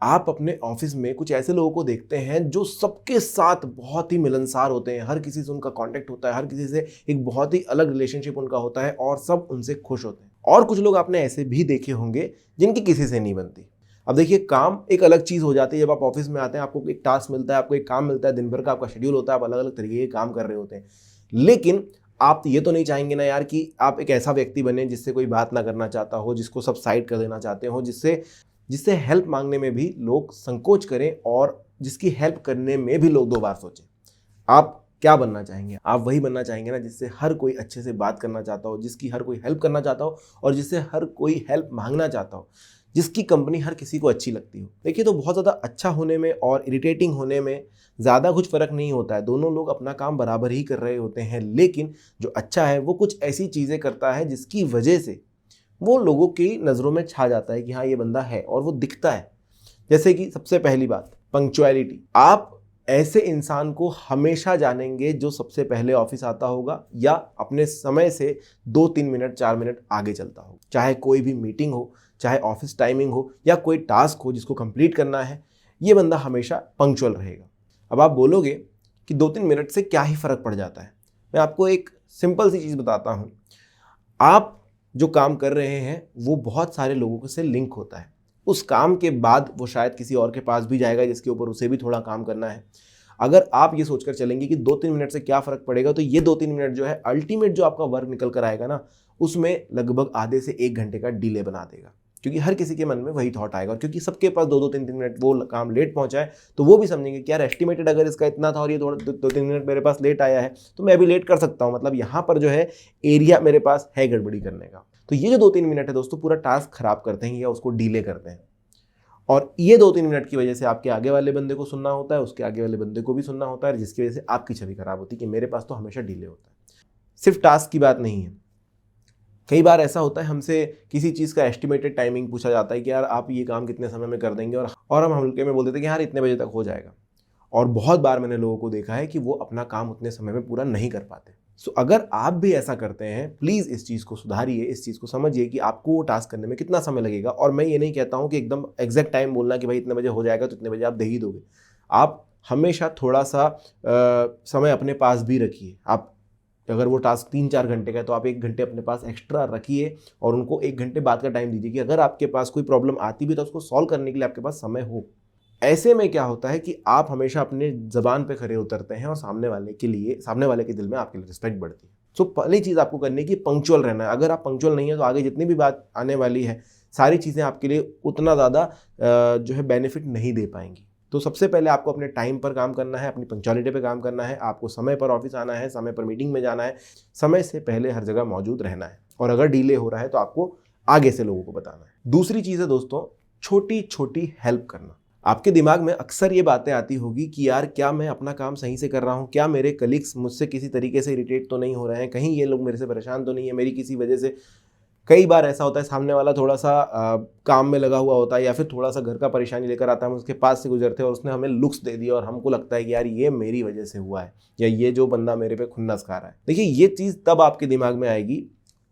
आप अपने ऑफिस में कुछ ऐसे लोगों को देखते हैं जो सबके साथ बहुत ही मिलनसार होते हैं, हर किसी से उनका कांटेक्ट होता है, हर किसी से एक बहुत ही अलग रिलेशनशिप उनका होता है और सब उनसे खुश होते हैं। और कुछ लोग आपने ऐसे भी देखे होंगे जिनकी किसी से नहीं बनती। अब देखिए, काम एक अलग चीज़ हो जाती है। जब आप ऑफिस में आते हैं, आपको एक टास्क मिलता है, आपको एक काम मिलता है, दिन भर का आपका शेड्यूल होता है, आप अलग अलग तरीके के काम कर रहे होते हैं। लेकिन आप ये तो नहीं चाहेंगे ना यार कि आप एक ऐसा व्यक्ति बने जिससे कोई बात ना करना चाहता हो, जिसको सब साइड कर देना चाहते हो, जिससे जिससे हेल्प मांगने में भी लोग संकोच करें और जिसकी हेल्प करने में भी लोग 2 बार सोचें। आप क्या बनना चाहेंगे? आप वही बनना चाहेंगे ना जिससे हर कोई अच्छे से बात करना चाहता हो, जिसकी हर कोई हेल्प करना चाहता हो और जिससे हर कोई हेल्प मांगना चाहता हो, जिसकी कंपनी हर किसी को अच्छी लगती हो। देखिए, तो बहुत ज़्यादा अच्छा होने में और इरिटेटिंग होने में ज़्यादा कुछ फ़र्क नहीं होता है। दोनों लोग अपना काम बराबर ही कर रहे होते हैं, लेकिन जो अच्छा है वो कुछ ऐसी चीज़ें करता है जिसकी वजह से वो लोगों की नज़रों में छा जाता है कि हाँ, ये बंदा है और वो दिखता है। जैसे कि सबसे पहली बात, पंक्चुअलिटी। आप ऐसे इंसान को हमेशा जानेंगे जो सबसे पहले ऑफिस आता होगा या अपने समय से 2-3 मिनट 4 मिनट आगे चलता हो। चाहे कोई भी मीटिंग हो, चाहे ऑफिस टाइमिंग हो या कोई टास्क हो जिसको कंप्लीट करना है, ये बंदा हमेशा पंक्चुअल रहेगा। अब आप बोलोगे कि 2-3 मिनट से क्या ही फ़र्क पड़ जाता है। मैं आपको एक सिंपल सी चीज़ बताता हूँ। आप जो काम कर रहे हैं वो बहुत सारे लोगों से लिंक होता है। उस काम के बाद वो शायद किसी और के पास भी जाएगा जिसके ऊपर उसे भी थोड़ा काम करना है। अगर आप ये सोचकर चलेंगे कि 2-3 मिनट से क्या फ़र्क पड़ेगा, तो ये 2-3 मिनट जो है अल्टीमेट जो आपका वर्क निकल कर आएगा ना, उसमें लगभग आधे से 1 घंटे का डिले बना देगा। क्योंकि हर किसी के मन में वही थॉट आएगा और क्योंकि सबके पास 2-2 3-3 मिनट वो काम लेट पहुंचा है, तो वो भी समझेंगे कि यार एस्टिमेटेड अगर इसका इतना था और ये थोड़ा 2-3 मिनट मेरे पास लेट आया है तो मैं भी लेट कर सकता हूँ। मतलब यहाँ पर जो है एरिया मेरे पास है गड़बड़ी करने का। तो ये जो 2-3 मिनट है दोस्तों, पूरा टास्क खराब करते हैं या उसको डिले करते हैं। और ये 2-3 मिनट की वजह से आपके आगे वाले बंदे को सुनना होता है, उसके आगे वाले बंदे को भी सुनना होता है, जिसकी वजह से आपकी छवि खराब होती है कि मेरे पास तो हमेशा डिले होता है। सिर्फ टास्क की बात नहीं है, कई बार ऐसा होता है हमसे किसी चीज़ का एस्टिमेटेड टाइमिंग पूछा जाता है कि यार आप ये काम कितने समय में कर देंगे, और हम हल्के में बोल देते हैं कि यार इतने बजे तक हो जाएगा। और बहुत बार मैंने लोगों को देखा है कि वो अपना काम उतने समय में पूरा नहीं कर पाते। सो अगर आप भी ऐसा करते हैं, प्लीज़ इस चीज़ को सुधारिए, इस चीज़ को समझिए कि आपको वो टास्क करने में कितना समय लगेगा। और मैं ये नहीं कहता हूँ कि एकदम एग्जैक्ट टाइम बोलना कि भाई इतने बजे हो जाएगा तो इतने बजे आप दे ही दोगे। आप हमेशा थोड़ा सा समय अपने पास भी रखिए। आप अगर वो टास्क 3-4 घंटे का है तो आप 1 घंटे अपने पास एक्स्ट्रा रखिए और उनको 1 घंटे बाद का टाइम दीजिए कि अगर आपके पास कोई प्रॉब्लम आती भी तो उसको सॉल्व करने के लिए आपके पास समय हो। ऐसे में क्या होता है कि आप हमेशा अपने ज़बान पे खरे उतरते हैं और सामने वाले के दिल में आपके लिए रिस्पेक्ट बढ़ती है। सो पहली चीज़ आपको करनी है कि पंक्चुअल रहना है। अगर आप पंक्चुअल नहीं है तो आगे जितनी भी बात आने वाली है, सारी चीज़ें आपके लिए उतना ज़्यादा जो है बेनिफिट नहीं दे पाएंगी। तो सबसे पहले आपको अपने टाइम पर काम करना है, अपनी पंक्चुअलिटी पे काम करना है, आपको समय पर ऑफिस आना है, समय पर मीटिंग में जाना है, समय से पहले हर जगह मौजूद रहना है। और अगर डिले हो रहा है तो आपको आगे से लोगों को बताना है। दूसरी चीज़ है दोस्तों, छोटी छोटी हेल्प करना। आपके दिमाग में अक्सर ये बातें आती होगी कि यार क्या मैं अपना काम सही से कर रहा हूँ, क्या मेरे कलीग्स मुझसे किसी तरीके से इरिटेट तो नहीं हो रहे हैं, कहीं ये लोग मेरे से परेशान तो नहीं है मेरी किसी वजह से। कई बार ऐसा होता है सामने वाला थोड़ा सा काम में लगा हुआ होता है या फिर थोड़ा सा घर का परेशानी लेकर आता है, हम उसके पास से गुजरते हैं और उसने हमें लुक्स दे दिया और हमको लगता है कि यार ये मेरी वजह से हुआ है या ये जो बंदा मेरे पे खुन्नस खा रहा है। देखिए, ये चीज़ तब आपके दिमाग में आएगी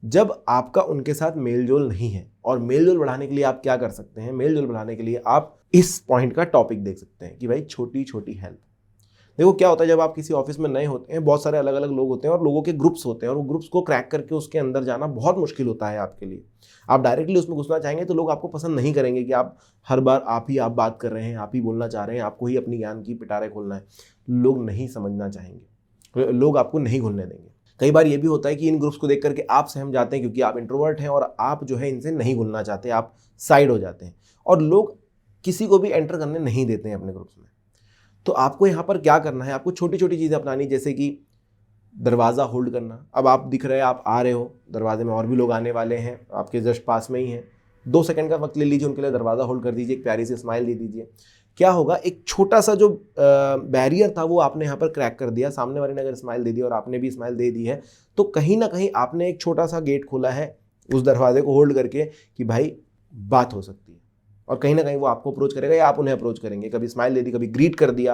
जब आपका उनके साथ मेलजोल नहीं है। और मेलजोल बढ़ाने के लिए आप क्या कर सकते हैं? मेलजोल बढ़ाने के लिए आप इस पॉइंट का टॉपिक देख सकते हैं कि भाई छोटी छोटी हेल्प। देखो क्या होता है, जब आप किसी ऑफिस में नए होते हैं, बहुत सारे अलग अलग लोग होते हैं और लोगों के ग्रुप्स होते हैं और वो ग्रुप्स को क्रैक करके उसके अंदर जाना बहुत मुश्किल होता है आपके लिए। आप डायरेक्टली उसमें घुसना चाहेंगे तो लोग आपको पसंद नहीं करेंगे कि आप हर बार आप बात कर रहे हैं, आप ही बोलना चाह रहे हैं, आपको ही अपनी ज्ञान की पिटारे खोलना है। लोग नहीं समझना चाहेंगे, लोग आपको नहीं घुलने देंगे। कई बार ये भी होता है कि इन ग्रुप्स को देख करके आप सहम जाते हैं क्योंकि आप इंट्रोवर्ट हैं और आप जो है इनसे नहीं घुलना चाहते, आप साइड हो जाते हैं और लोग किसी को भी एंटर करने नहीं देते हैं अपने ग्रुप्स में। तो आपको यहाँ पर क्या करना है, आपको छोटी छोटी चीज़ें अपनानी, जैसे कि दरवाज़ा होल्ड करना। अब आप दिख रहे हैं, आप आ रहे हो, दरवाजे में और भी लोग आने वाले हैं, आपके जस्ट पास में ही हैं, 2 सेकंड का वक्त ले लीजिए, उनके लिए दरवाज़ा होल्ड कर दीजिए, एक प्यारी सी स्माइल दे दीजिए। क्या होगा, एक छोटा सा जो बैरियर था वो आपने यहाँ पर क्रैक कर दिया। सामने वाले ने अगर स्माइल दे दी और आपने भी स्माइल दे दी है तो कहीं ना कहीं आपने एक छोटा सा गेट खोला है उस दरवाजे को होल्ड करके कि भाई बात हो सकती है। और कहीं ना कहीं वो आपको अप्रोच करेगा या आप उन्हें अप्रोच करेंगे। कभी स्माइल दे दी, कभी ग्रीट कर दिया,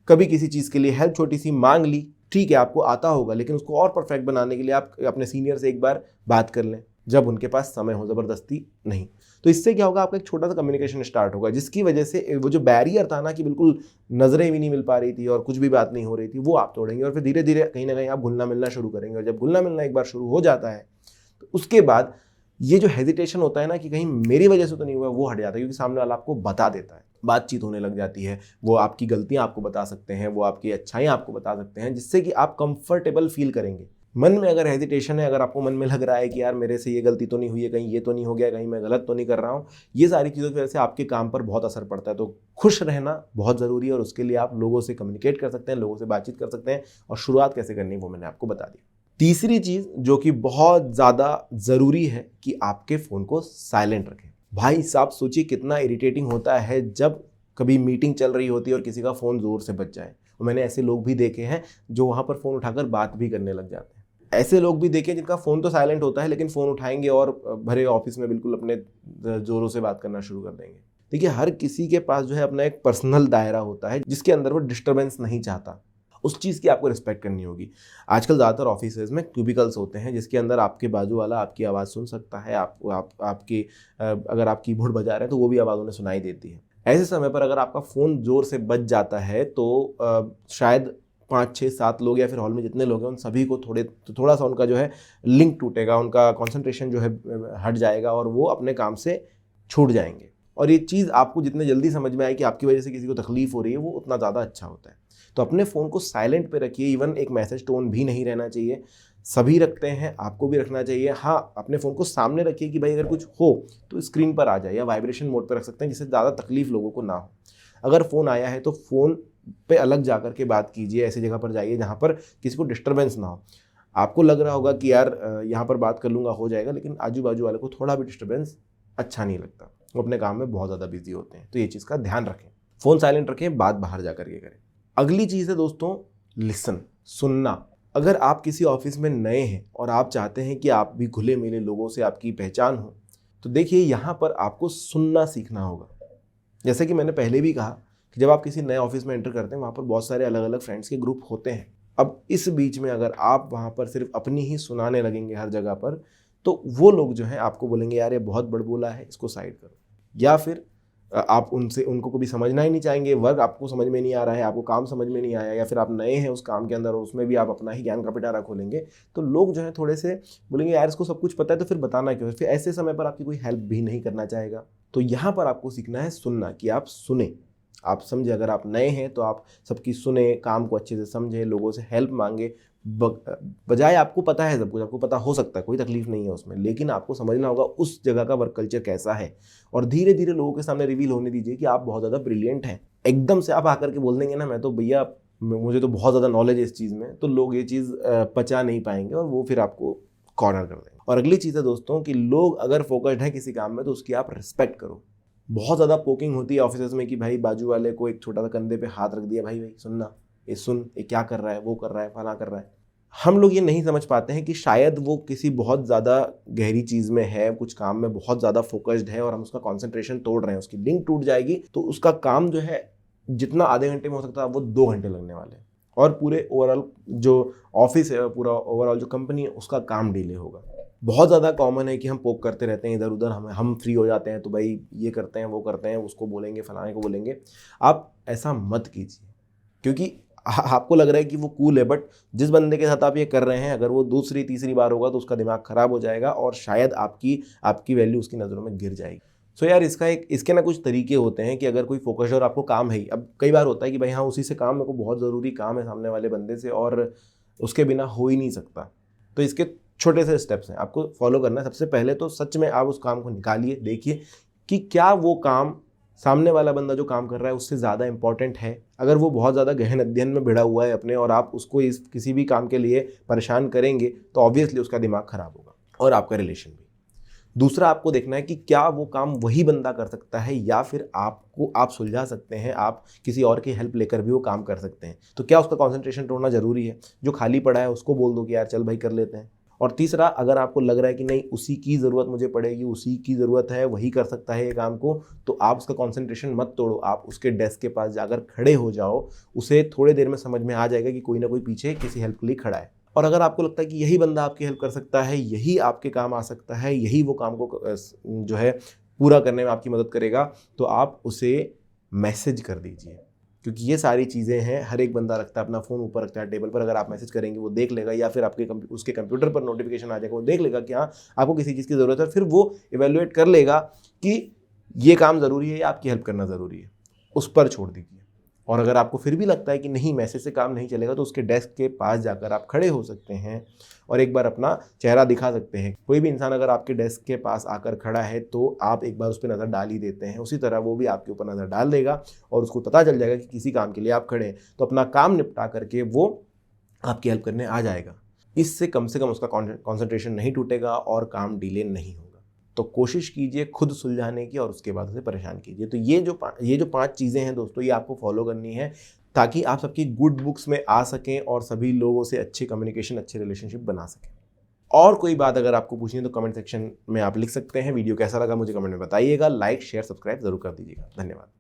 कभी किसी चीज़ के लिए हेल्प छोटी सी मांग ली। ठीक है, आपको आता होगा लेकिन उसको और परफेक्ट बनाने के लिए आप अपने सीनियर से एक बार बात कर लें। जब उनके पास समय हो, ज़बरदस्ती नहीं। तो इससे क्या होगा, आपका एक छोटा सा कम्युनिकेशन स्टार्ट होगा, जिसकी वजह से वो जो बैरियर था ना कि बिल्कुल नज़रें भी नहीं मिल पा रही थी और कुछ भी बात नहीं हो रही थी, वो आप तोड़ेंगे और फिर धीरे धीरे कहीं ना कहीं आप घुलना मिलना शुरू करेंगे। और जब घुलना मिलना एक बार शुरू हो जाता है तो उसके बाद ये जो हेजिटेशन होता है ना कि कहीं मेरी वजह से तो नहीं हुआ, वो हट जाता है, क्योंकि सामने वाला आपको बता देता है, बातचीत होने लग जाती है, वो आपकी गलतियां आपको बता सकते हैं, वो आपकी अच्छाइयां आपको बता सकते हैं, जिससे कि आप कंफर्टेबल फील करेंगे। मन में अगर हेजिटेशन है, अगर आपको मन में लग रहा है कि यार मेरे से ये गलती तो नहीं हुई है, कहीं ये तो नहीं हो गया, कहीं मैं गलत तो नहीं कर रहा हूँ, ये सारी चीज़ों की वजह से आपके काम पर बहुत असर पड़ता है। तो खुश रहना बहुत ज़रूरी है और उसके लिए आप लोगों से कम्युनिकेट कर सकते हैं, लोगों से बातचीत कर सकते हैं, और शुरुआत कैसे करनी है वो मैंने आपको बता दी। तीसरी चीज़ जो कि बहुत ज़्यादा ज़रूरी है कि आपके फ़ोन को साइलेंट रखें। भाई साहब सोचिए कितना इरिटेटिंग होता है जब कभी मीटिंग चल रही होती है और किसी का फ़ोन ज़ोर से बज जाए। और मैंने ऐसे लोग भी देखे हैं जो वहाँ पर फ़ोन उठाकर बात भी करने लग जाते हैं। ऐसे लोग भी देखे जिनका फ़ोन तो साइलेंट होता है लेकिन फ़ोन उठाएंगे और भरे ऑफिस में बिल्कुल अपने ज़ोरों से बात करना शुरू कर देंगे। देखिए, हर किसी के पास जो है अपना एक पर्सनल दायरा होता है जिसके अंदर वो डिस्टर्बेंस नहीं चाहता। उस चीज़ की आपको रिस्पेक्ट करनी होगी। आजकल ज़्यादातर ऑफिसेज में क्यूबिकल्स होते हैं जिसके अंदर आपके बाजू वाला आपकी आवाज़ सुन सकता है, आपकी अगर आप कीबोर्ड बजा रहे हैं तो वो भी आवाज़ उन्हें सुनाई देती है। ऐसे समय पर अगर आपका फ़ोन ज़ोर से बज जाता है तो शायद 5, 6, 7 लोग या फिर हॉल में जितने लोग हैं उन सभी को थोड़ा सा उनका जो है लिंक टूटेगा, उनका कॉन्सेंट्रेशन जो है हट जाएगा और वो अपने काम से छूट जाएंगे। और ये चीज़ आपको जितने जल्दी समझ में आए कि आपकी वजह से किसी को तकलीफ हो रही है, वो उतना ज़्यादा अच्छा होता है। तो अपने फ़ोन को साइलेंट पे रखिए, इवन एक मैसेज टोन भी नहीं रहना चाहिए। सभी रखते हैं, आपको भी रखना चाहिए। हाँ, अपने फ़ोन को सामने रखिए कि भाई अगर कुछ हो तो स्क्रीन पर आ जाए, या वाइब्रेशन मोड पर रख सकते हैं जिससे ज़्यादा तकलीफ लोगों को ना हो। अगर फ़ोन आया है तो फ़ोन पे अलग जा कर के बात कीजिए, ऐसी जगह पर जाइए जहाँ पर किसी को डिस्टर्बेंस ना हो। आपको लग रहा होगा कि यार यहाँ पर बात कर लूँगा हो जाएगा, लेकिन आजू बाजू वाले को थोड़ा भी डिस्टर्बेंस अच्छा नहीं लगता, वो अपने काम में बहुत ज़्यादा बिजी होते हैं। तो ये चीज़ का ध्यान रखें, फ़ोन साइलेंट रखें, बात बाहर जा कर के करें। अगली चीज़ है दोस्तों, लिसन, सुनना। अगर आप किसी ऑफिस में नए हैं और आप चाहते हैं कि आप भी घुले मिले लोगों से आपकी पहचान हो, तो देखिए यहाँ पर आपको सुनना सीखना होगा। जैसे कि मैंने पहले भी कहा कि जब आप किसी नए ऑफिस में एंटर करते हैं वहाँ पर बहुत सारे अलग अलग फ्रेंड्स के ग्रुप होते हैं। अब इस बीच में अगर आप वहाँ पर सिर्फ अपनी ही सुनाने लगेंगे हर जगह पर, तो वो लोग जो है आपको बोलेंगे यार ये बहुत बड़बोला है, इसको साइड करो। या फिर आप उनको कभी समझना ही नहीं चाहेंगे, वर्क आपको समझ में नहीं आ रहा है, आपको काम समझ में नहीं आया, या फिर आप नए हैं उस काम के अंदर और उसमें भी आप अपना ही ज्ञान का पिटारा खोलेंगे, तो लोग जो है थोड़े से बोलेंगे यार इसको सब कुछ पता है तो फिर बताना क्यों। फिर ऐसे समय पर आपकी कोई हेल्प भी नहीं करना चाहेगा। तो यहाँ पर आपको सीखना है सुनना, कि आप सुने, आप समझे। अगर आप नए हैं तो आप सबकी सुने, काम को अच्छे से समझें, लोगों से हेल्प मांगे, बजाय आपको पता है सब कुछ, आपको पता हो सकता है, कोई तकलीफ नहीं है उसमें, लेकिन आपको समझना होगा उस जगह का वर्क कल्चर कैसा है। और धीरे धीरे लोगों के सामने रिवील होने दीजिए कि आप बहुत ज़्यादा ब्रिलियंट हैं। एकदम से आप आकर के बोल देंगे ना मैं तो भैया मुझे तो बहुत ज़्यादा नॉलेज है इस चीज़ में, तो लोग ये चीज़ पचा नहीं पाएंगे और वो फिर आपको कॉर्नर कर देंगे। और अगली चीज़ है दोस्तों कि लोग अगर फोकस्ड हैं किसी काम में तो उसकी आप रिस्पेक्ट करो। बहुत ज़्यादा पोकिंग होती है ऑफिस में कि भाई बाजू वाले को एक छोटा सा कंधे पे हाथ रख दिया, भाई भाई सुनना, ये सुन, ये क्या कर रहा है, वो कर रहा है, फला कर रहा है। हम लोग ये नहीं समझ पाते हैं कि शायद वो किसी बहुत ज़्यादा गहरी चीज़ में है, कुछ काम में बहुत ज़्यादा फोकस्ड है और हम उसका कंसंट्रेशन तोड़ रहे हैं, उसकी लिंक टूट जाएगी तो उसका काम जो है जितना आधे घंटे में हो सकता है वो 2 घंटे लगने वाले हैं, और पूरे ओवरऑल जो ऑफिस है, पूरा ओवरऑल जो कंपनी है उसका काम डिले होगा। बहुत ज़्यादा कॉमन है कि हम पोक करते रहते हैं इधर उधर, हम फ्री हो जाते हैं तो भाई ये करते हैं वो करते हैं, उसको बोलेंगे फलाने को बोलेंगे। आप ऐसा मत कीजिए, क्योंकि आपको लग रहा है कि वो कूल है, बट जिस बंदे के साथ आप ये कर रहे हैं अगर वो दूसरी तीसरी बार होगा तो उसका दिमाग खराब हो जाएगा और शायद आपकी वैल्यू उसकी नज़रों में गिर जाएगी। सो यार इसके ना कुछ तरीके होते हैं कि अगर कोई फोकस और आपको काम है ही, अब कई बार होता है कि भाई हाँ उसी से काम, मेरे को बहुत ज़रूरी काम है सामने वाले बंदे से और उसके बिना हो ही नहीं सकता, तो इसके छोटे से स्टेप्स हैं आपको फॉलो करना है। सबसे पहले तो सच में आप उस काम को निकालिए, देखिए कि क्या वो काम सामने वाला बंदा जो काम कर रहा है उससे ज़्यादा इंपॉर्टेंट है। अगर वो बहुत ज़्यादा गहन अध्ययन में भिड़ा हुआ है अपने और आप उसको किसी भी काम के लिए परेशान करेंगे तो ऑब्वियसली उसका दिमाग खराब होगा और आपका रिलेशन भी। दूसरा आपको देखना है कि क्या वो काम वही बंदा कर सकता है या फिर आप सुलझा सकते हैं, आप किसी और की हेल्प लेकर भी वो काम कर सकते हैं। तो क्या उसका कॉन्सेंट्रेशन तोड़ना जरूरी है? जो खाली पड़ा है उसको बोल दो कि यार चल भाई कर लेते हैं। और तीसरा, अगर आपको लग रहा है कि नहीं उसी की ज़रूरत मुझे पड़ेगी, उसी की ज़रूरत है, वही कर सकता है ये काम को, तो आप उसका कंसंट्रेशन मत तोड़ो, आप उसके डेस्क के पास जाकर खड़े हो जाओ। उसे थोड़ी देर में समझ में आ जाएगा कि कोई ना कोई पीछे किसी हेल्प के लिए खड़ा है। और अगर आपको लगता है कि यही बंदा आपकी हेल्प कर सकता है, यही आपके काम आ सकता है, यही वो काम को जो है पूरा करने में आपकी मदद करेगा, तो आप उसे मैसेज कर दीजिए। क्योंकि ये सारी चीज़ें हैं, हर एक बंदा रखता है, अपना फ़ोन ऊपर रखता है टेबल पर, अगर आप मैसेज करेंगे वो देख लेगा, या फिर आपके उसके कंप्यूटर पर नोटिफिकेशन आ जाएगा, वो देख लेगा कि हाँ आपको किसी चीज़ की ज़रूरत है, फिर वो इवेल्युएट कर लेगा कि ये काम ज़रूरी है या आपकी हेल्प करना ज़रूरी है, उस पर छोड़ दीजिए। और अगर आपको फिर भी लगता है कि नहीं मैसेज से काम नहीं चलेगा, तो उसके डेस्क के पास जाकर आप खड़े हो सकते हैं और एक बार अपना चेहरा दिखा सकते हैं। कोई भी इंसान अगर आपके डेस्क के पास आकर खड़ा है तो आप एक बार उस पर नज़र डाल ही देते हैं, उसी तरह वो भी आपके ऊपर नज़र डाल देगा और उसको पता चल जाएगा कि किसी काम के लिए आप खड़े हैं, तो अपना काम निपटा करके वो आपकी हेल्प करने आ जाएगा। इससे कम से कम उसका कॉन्सेंट्रेशन नहीं टूटेगा और काम डिले नहीं होगा। तो कोशिश कीजिए खुद सुलझाने की और उसके बाद उसे परेशान कीजिए। तो ये जो 5 चीज़ें हैं दोस्तों, ये आपको फॉलो करनी है ताकि आप सबकी गुड बुक्स में आ सकें और सभी लोगों से अच्छे कम्युनिकेशन, अच्छे रिलेशनशिप बना सकें। और कोई बात अगर आपको पूछनी है तो कमेंट सेक्शन में आप लिख सकते हैं। वीडियो कैसा लगा मुझे कमेंट में बताइएगा। लाइक, शेयर, सब्सक्राइब जरूर कर दीजिएगा। धन्यवाद।